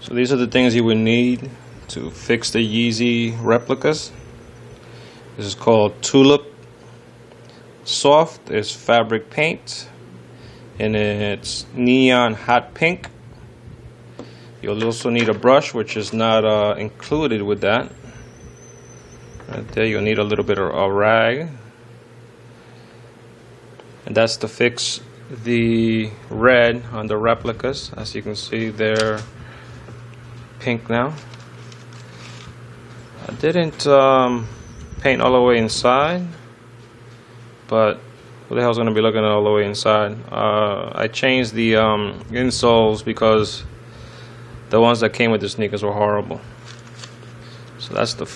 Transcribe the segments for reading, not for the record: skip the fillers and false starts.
So these are the things you would need to fix the Yeezy replicas. This is called Tulip Soft. It's fabric paint, and it's neon hot pink. You'll also need a brush, which is not included with that. Right there, you'll need a little bit of a rag, and that's to fix the red on the replicas. As you can see, they're pink now. I didn't paint all the way inside, but who the hell's going to be looking all the way inside? I changed the insoles because the ones that came with the sneakers were horrible. So that's the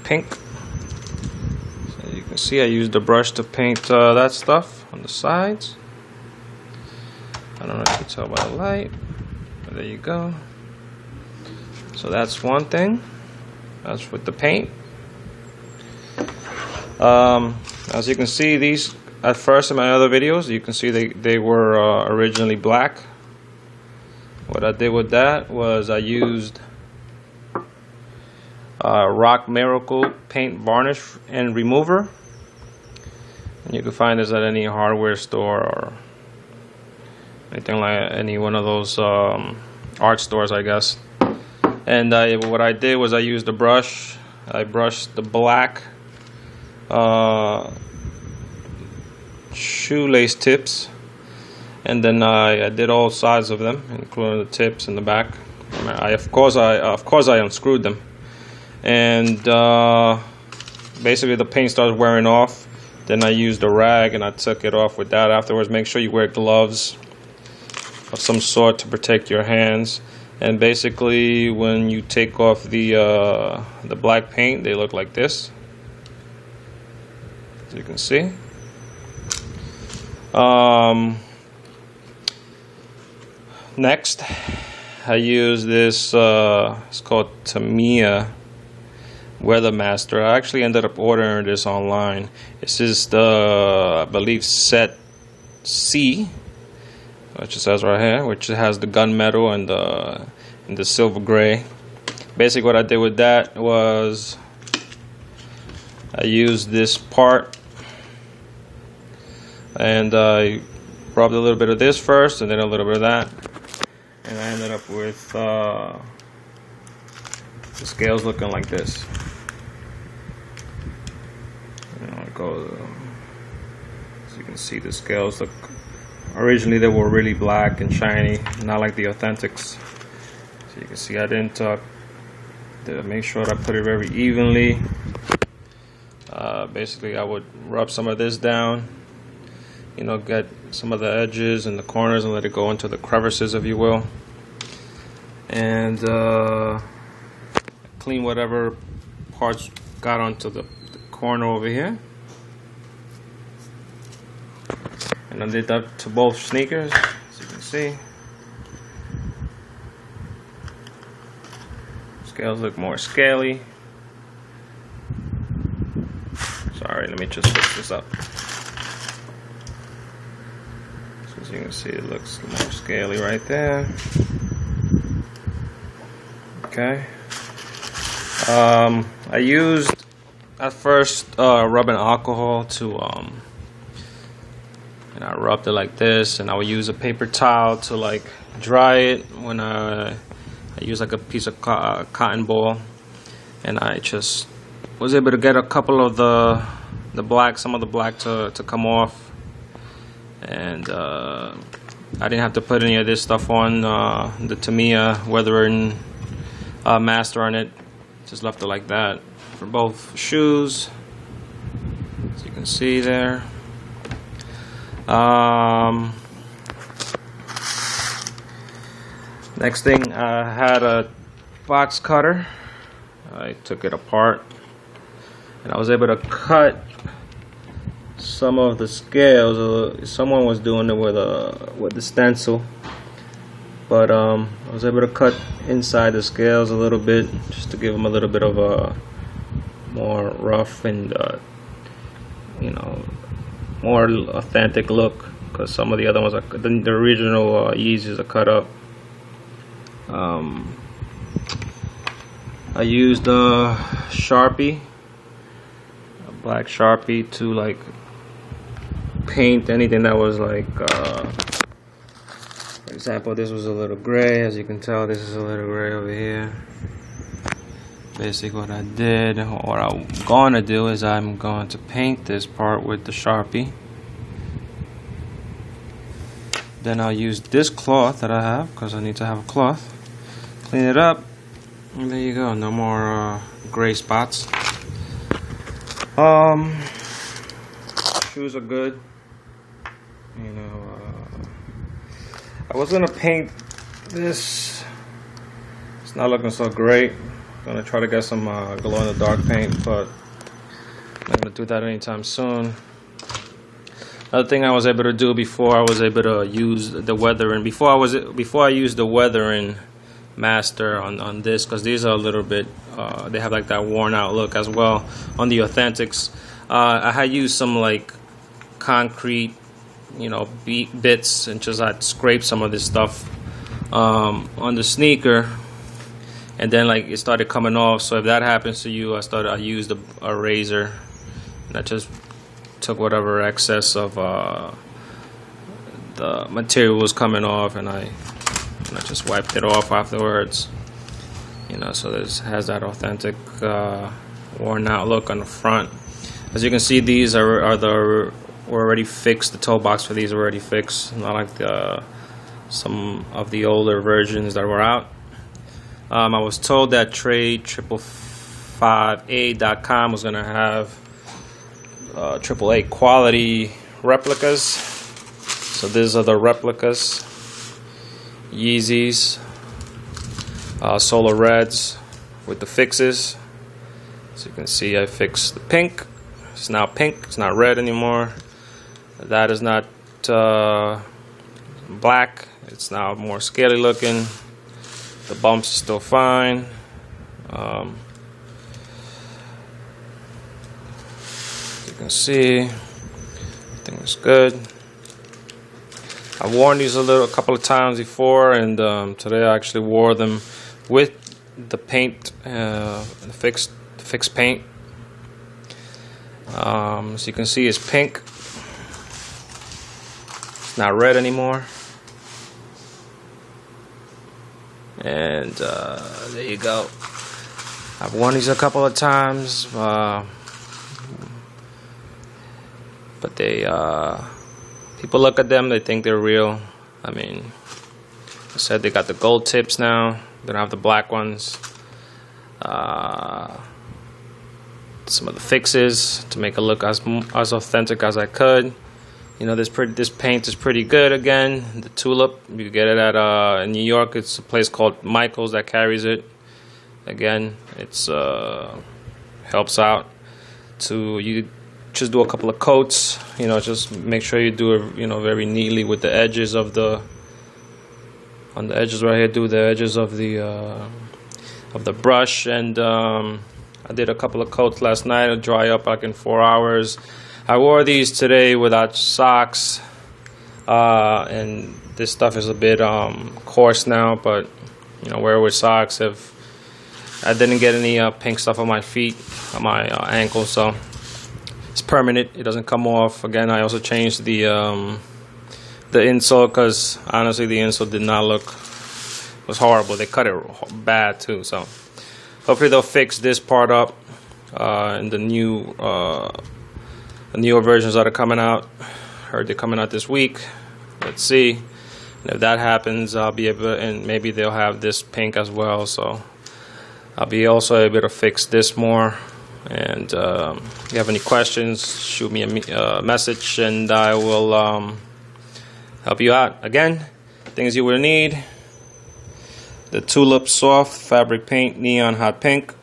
pink. So you can see I used the brush to paint that stuff on the sides. I don't know if you can tell by the light, but there you go. So that's one thing. That's with the paint. As you can see, these at first in my other videos, you can see they were originally black. What I did with that was I used Rock Miracle paint varnish and remover, and you can find this at any hardware store or anything like any one of those art stores, I guess. And what I did was I used a brush. I brushed the black shoelace tips, and then I did all sides of them, including the tips and the back. Of course I unscrewed them, and basically the paint started wearing off. Then I used a rag and I took it off with that afterwards. Make sure you wear gloves of some sort to protect your hands. And basically, when you take off the black paint, they look like this, as you can see. Next, I use this. It's called Tamiya Weathermaster. I actually ended up ordering this online. This is the, I believe, set C, which it says right here, which has the gunmetal and the silver gray. Basically, what I did with that was I used this part, and I rubbed a little bit of this first, and then a little bit of that, and I ended up with the scales looking like this. As you can see, the scales look. Originally, they were really black and shiny, not like the authentics. So you can see I didn't make sure that I put it very evenly. Basically, I would rub some of this down, get some of the edges and the corners and let it go into the crevices, if you will, and clean whatever parts got onto the corner over here. And I did that to both sneakers, as you can see. Scales look more scaly. Sorry, let me just fix this up. So as you can see, it looks more scaly right there. Okay. I used at first rubbing alcohol to and I rubbed it like this, and I would use a paper towel to like dry it. When I use like a piece of cotton ball, and I just was able to get a couple of the black, some of the black to come off, and I didn't have to put any of this stuff on the Tamiya Weathering Master on it. Just left it like that for both shoes, as you can see there. Next thing, I had a box cutter. I took it apart, and I was able to cut some of the scales. Someone was doing it with the stencil, but I was able to cut inside the scales a little bit, just to give them a little bit of a more rough and more authentic look, because some of the other ones, the original Yeezys, are cut up. I used a Sharpie, a black Sharpie, to like paint anything that was like, for example, this was a little gray. As you can tell, this is a little gray over here. Basically what I did, what I'm going to do is I'm going to paint this part with the Sharpie. Then I'll use this cloth that I have, because I need to have a cloth. Clean it up, and there you go. No more gray spots. Shoes are good. You know, I was gonna paint this. It's not looking so great. Gonna try to get some glow in the dark paint, but I'm not gonna do that anytime soon. Another thing I was able to do before, I was able to use the weathering. Before I used the weathering master on this, because these are a little bit they have like that worn out look as well on the Authentics. I had used some like concrete, you know, bits, and just I'd scrape some of this stuff on the sneaker, and then like it started coming off. So if that happens to you, I used a razor, and I just took whatever excess of the material was coming off, and I just wiped it off afterwards. You know, so this has that authentic worn out look on the front. As you can see, these were already fixed. The toe box for these are already fixed, not like some of the older versions that were out. I was told that Trade555A.com was going to have AAA quality replicas. So these are the replicas. Yeezys, Solar Reds with the fixes. So you can see I fixed the pink. It's now pink, it's not red anymore. That is not black, it's now more scaly looking. The bumps are still fine. You can see everything is good. I've worn these a couple of times before, and today I actually wore them with the paint, the fixed paint. So you can see it's pink. It's not red anymore. And there you go. I've worn these a couple of times, but they people look at them, they think they're real. I mean, I said they got the gold tips now. They don't have the black ones. Some of the fixes to make it look as authentic as I could. You know, this paint is pretty good. Again, the tulip, you get it at in New York. It's a place called Michael's that carries it. Again, it's helps out. You just do a couple of coats. You know, just make sure you do it, you know, very neatly with the edges of on the edges right here. Do the edges of the brush, and I did a couple of coats last night. It'll dry up like in 4 hours. I wore these today without socks, and this stuff is a bit coarse now, but you know, wear it with socks. If I didn't get any pink stuff on my feet, on my ankles, so it's permanent. It doesn't come off. Again, I also changed the insole, because honestly the insole did not look, it was horrible. They cut it bad too, so hopefully they'll fix this part up in the newer versions that are coming out. Heard they're coming out this week. Let's see. And if that happens, I'll be able, and maybe they'll have this pink as well, so I'll be also able to fix this more. And if you have any questions, shoot me a message, and I will help you out. Again, things you will need: the Tulip Soft Fabric Paint Neon Hot Pink,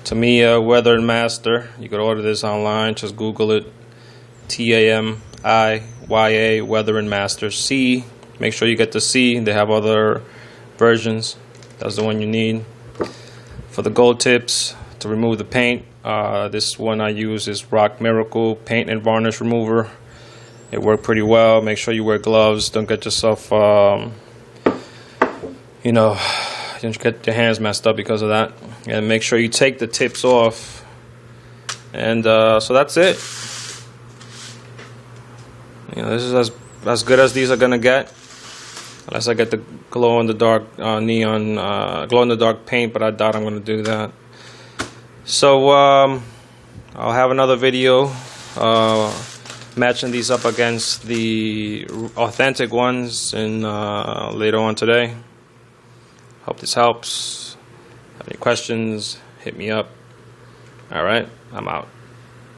Tamiya Weather Master. You could order this online. Just Google it. Tamiya Weather Master C. Make sure you get the C. They have other versions. That's the one you need. For the gold tips to remove the paint, this one I use is Rock Miracle Paint and Varnish Remover. It worked pretty well. Make sure you wear gloves. Don't get yourself, you know, don't get your hands messed up because of that. And make sure you take the tips off. And so that's it. You know, this is as good as these are gonna get, unless I get the glow in the dark neon, glow in the dark paint. But I doubt I'm gonna do that. So I'll have another video matching these up against the authentic ones and later on today. Hope this helps. Have any questions, hit me up. Alright, I'm out.